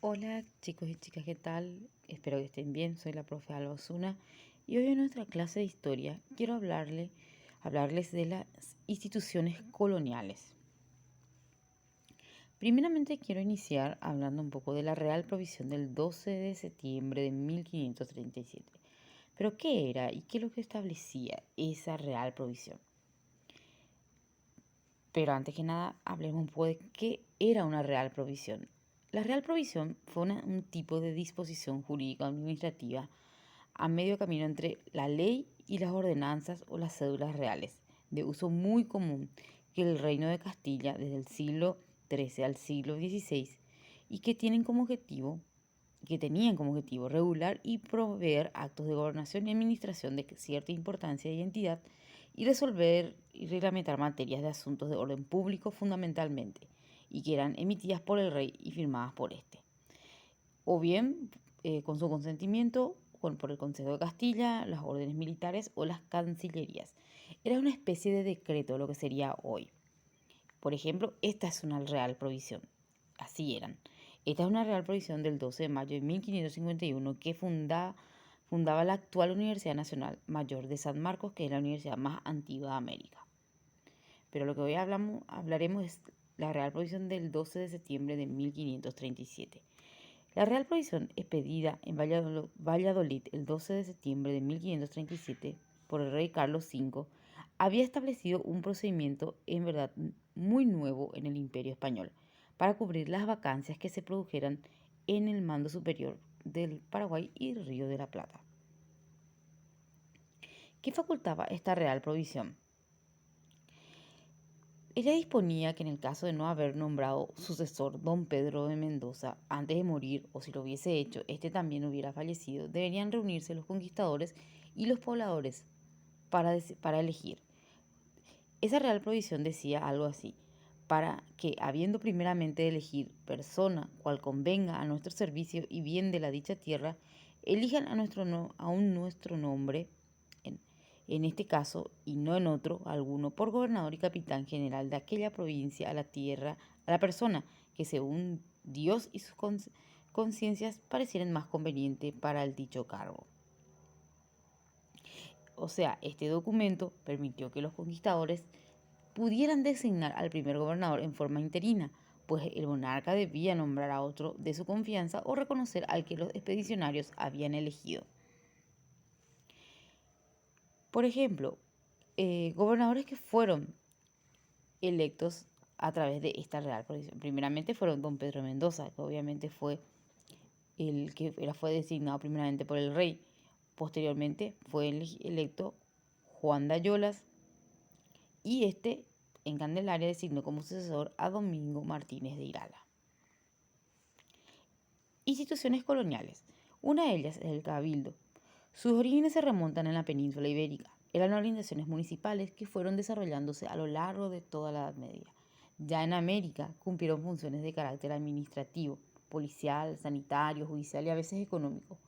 Hola chicos y chicas, ¿qué tal? Espero que estén bien. Soy la profe Alba Osuna y hoy en nuestra clase de historia quiero hablarles de las instituciones coloniales. Primeramente quiero iniciar hablando un poco de la Real Provisión del 12 de septiembre de 1537. Pero ¿qué era y qué es lo que establecía esa Real Provisión? Pero antes que nada, hablemos un poco de qué era una Real Provisión. La Real Provisión fue un tipo de disposición jurídico-administrativa a medio camino entre la ley y las ordenanzas o las cédulas reales, de uso muy común que el Reino de Castilla desde el siglo XIII al siglo XVI y que tenían como objetivo regular y proveer actos de gobernación y administración de cierta importancia y entidad y resolver y reglamentar materias de asuntos de orden público fundamentalmente, y que eran emitidas por el rey y firmadas por este, o bien con su consentimiento por el Consejo de Castilla, las órdenes militares o las cancillerías. Era una especie de decreto, lo que sería hoy. Por ejemplo, esta es una real provisión. Así eran. Esta es una real provisión del 12 de mayo de 1551 que fundaba la actual Universidad Nacional Mayor de San Marcos, que es la universidad más antigua de América. Pero lo que hoy hablaremos es la Real Provisión del 12 de septiembre de 1537. La Real Provisión, expedida en Valladolid el 12 de septiembre de 1537 por el rey Carlos V, había establecido un procedimiento en verdad muy nuevo en el Imperio Español para cubrir las vacancias que se produjeran en el mando superior del Paraguay y el Río de la Plata. ¿Qué facultaba esta Real Provisión? Ella disponía que en el caso de no haber nombrado sucesor don Pedro de Mendoza antes de morir, o si lo hubiese hecho, este también hubiera fallecido, deberían reunirse los conquistadores y los pobladores para elegir. Esa real provisión decía algo así: para que, habiendo primeramente de elegir persona cual convenga a nuestro servicio y bien de la dicha tierra, elijan aún nuestro nombre, en este caso y no en otro alguno, por gobernador y capitán general de aquella provincia, a la tierra, a la persona que según Dios y sus conciencias parecieran más conveniente para el dicho cargo. O sea, este documento permitió que los conquistadores pudieran designar al primer gobernador en forma interina, pues el monarca debía nombrar a otro de su confianza o reconocer al que los expedicionarios habían elegido. Por ejemplo, gobernadores que fueron electos a través de esta real provisión. Primeramente fueron don Pedro Mendoza, que obviamente fue el que fue designado primeramente por el rey. Posteriormente fue electo Juan de Ayolas y este en Candelaria designó como sucesor a Domingo Martínez de Irala. Instituciones coloniales. Una de ellas es el Cabildo. Sus orígenes se remontan en la península ibérica. Eran organizaciones municipales que fueron desarrollándose a lo largo de toda la Edad Media. Ya en América cumplieron funciones de carácter administrativo, policial, sanitario, judicial y a veces económico.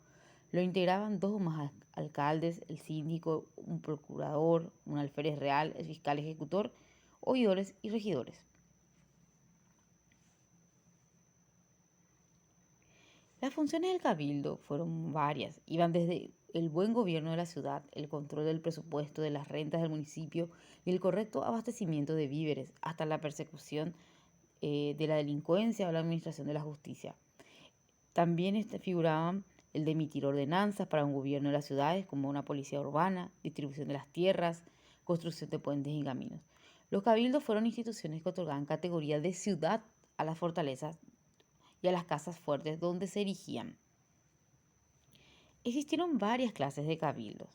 Lo integraban dos o más alcaldes, el síndico, un procurador, un alférez real, el fiscal ejecutor, oidores y regidores. Las funciones del cabildo fueron varias, iban desde el buen gobierno de la ciudad, el control del presupuesto, de las rentas del municipio y el correcto abastecimiento de víveres, hasta la persecución de la delincuencia o la administración de la justicia. También figuraban el de emitir ordenanzas para un gobierno de las ciudades, como una policía urbana, distribución de las tierras, construcción de puentes y caminos. Los cabildos fueron instituciones que otorgaban categoría de ciudad a las fortalezas y a las casas fuertes donde se erigían. Existieron varias clases de cabildos.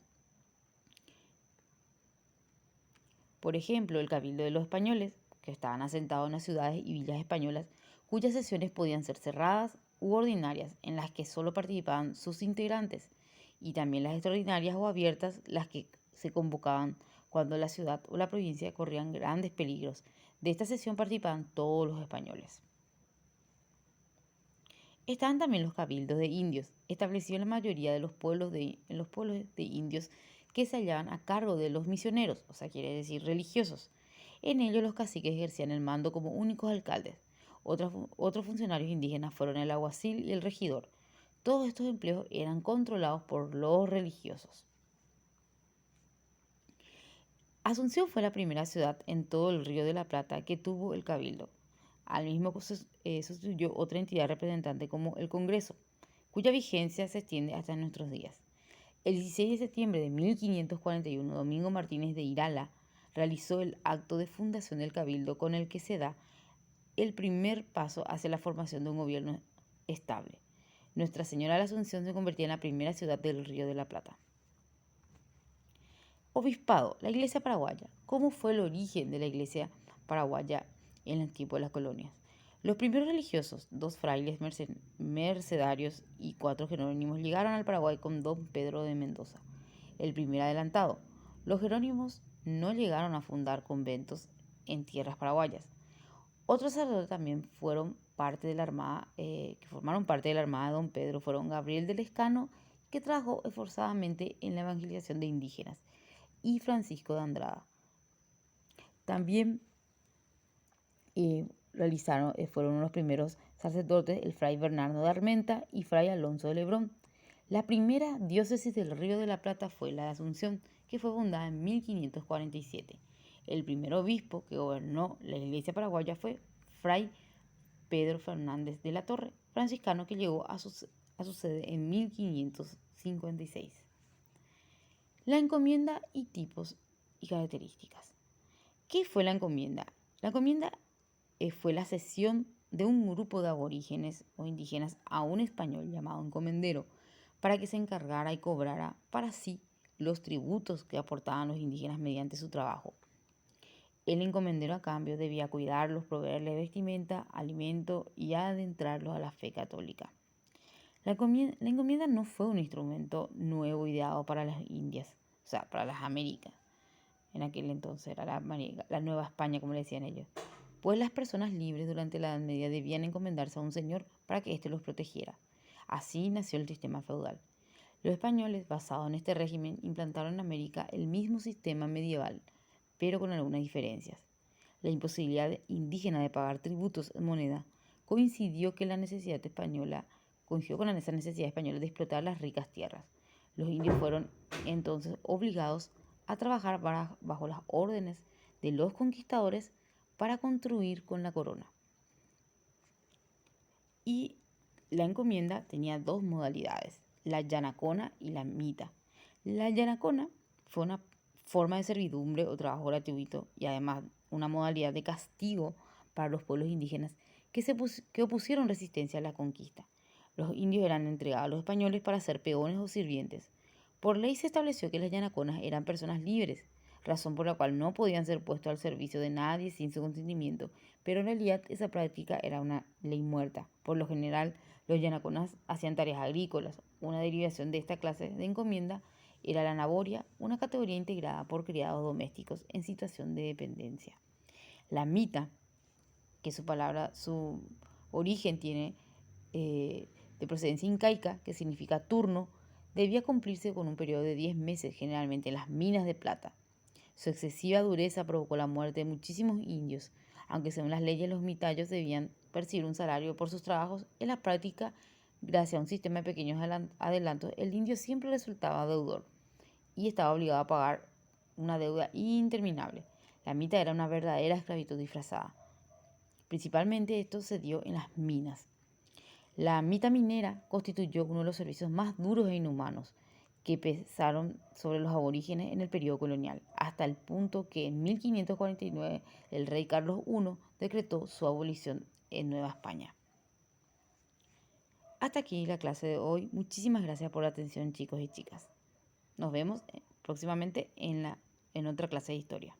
Por ejemplo, el cabildo de los españoles, que estaban asentados en las ciudades y villas españolas, cuyas sesiones podían ser cerradas u ordinarias, en las que solo participaban sus integrantes, y también las extraordinarias o abiertas, las que se convocaban cuando la ciudad o la provincia corrían grandes peligros. De esta sesión participaban todos los españoles. Estaban también los cabildos de indios, establecidos en la mayoría de los pueblos de indios que se hallaban a cargo de los misioneros, o sea, quiere decir religiosos. En ellos los caciques ejercían el mando como únicos alcaldes. Otros funcionarios indígenas fueron el alguacil y el regidor. Todos estos empleos eran controlados por los religiosos. Asunción fue la primera ciudad en todo el Río de la Plata que tuvo el cabildo. Al mismo sustituyó otra entidad representante como el Congreso, cuya vigencia se extiende hasta nuestros días. El 16 de septiembre de 1541, Domingo Martínez de Irala realizó el acto de fundación del cabildo con el que se da el primer paso hacia la formación de un gobierno estable. Nuestra Señora de la Asunción se convertía en la primera ciudad del Río de la Plata. Obispado, la Iglesia paraguaya. ¿Cómo fue el origen de la Iglesia paraguaya en el tiempo de las colonias? Los primeros religiosos, 2 frailes mercedarios y 4 jerónimos, llegaron al Paraguay con don Pedro de Mendoza, el primer adelantado. Los jerónimos no llegaron a fundar conventos en tierras paraguayas. Otros sacerdotes también fueron parte de la armada, que formaron parte de la armada de don Pedro, fueron Gabriel del Escano, que trabajó esforzadamente en la evangelización de indígenas, y Francisco de Andrada. También fueron los primeros sacerdotes el fray Bernardo de Armenta y fray Alonso de Lebrón. La primera diócesis del Río de la Plata fue la de Asunción, que fue fundada en 1547. El primer obispo que gobernó la Iglesia paraguaya fue fray Pedro Fernández de la Torre, franciscano que llegó a su sede en 1556. La encomienda y tipos y características. ¿Qué fue la encomienda? La encomienda fue la cesión de un grupo de aborígenes o indígenas a un español llamado encomendero para que se encargara y cobrara para sí los tributos que aportaban los indígenas mediante su trabajo. El encomendero a cambio debía cuidarlos, proveerles vestimenta, alimento y adentrarlos a la fe católica. La encomienda no fue un instrumento nuevo ideado para las Indias, o sea, para las Américas. En aquel entonces era la Nueva España, como le decían ellos. Pues las personas libres durante la Edad Media debían encomendarse a un señor para que éste los protegiera. Así nació el sistema feudal. Los españoles, basados en este régimen, implantaron en América el mismo sistema medieval, pero con algunas diferencias. La imposibilidad indígena de pagar tributos en moneda coincidió con esa necesidad española de explotar las ricas tierras. Los indios fueron entonces obligados a trabajar bajo las órdenes de los conquistadores para contribuir con la corona. Y la encomienda tenía 2 modalidades, la yanacona y la mita. La yanacona fue una forma de servidumbre o trabajo gratuito y además una modalidad de castigo para los pueblos indígenas que opusieron resistencia a la conquista. Los indios eran entregados a los españoles para ser peones o sirvientes. Por ley se estableció que las yanaconas eran personas libres, razón por la cual no podían ser puestos al servicio de nadie sin su consentimiento, pero en realidad esa práctica era una ley muerta. Por lo general, los yanaconas hacían tareas agrícolas. Una derivación de esta clase de encomienda era la naboria, una categoría integrada por criados domésticos en situación de dependencia. La mita, que su origen tiene de procedencia incaica, que significa turno, debía cumplirse con un periodo de 10 meses, generalmente en las minas de plata. Su excesiva dureza provocó la muerte de muchísimos indios, aunque según las leyes los mitayos debían percibir un salario por sus trabajos. En la práctica, gracias a un sistema de pequeños adelantos, el indio siempre resultaba deudor y estaba obligado a pagar una deuda interminable. La mita era una verdadera esclavitud disfrazada. Principalmente esto se dio en las minas. La mita minera constituyó uno de los servicios más duros e inhumanos que pesaron sobre los aborígenes en el periodo colonial, hasta el punto que en 1549 el rey Carlos I decretó su abolición en Nueva España. Hasta aquí la clase de hoy. Muchísimas gracias por la atención, chicos y chicas. Nos vemos próximamente en otra clase de historia.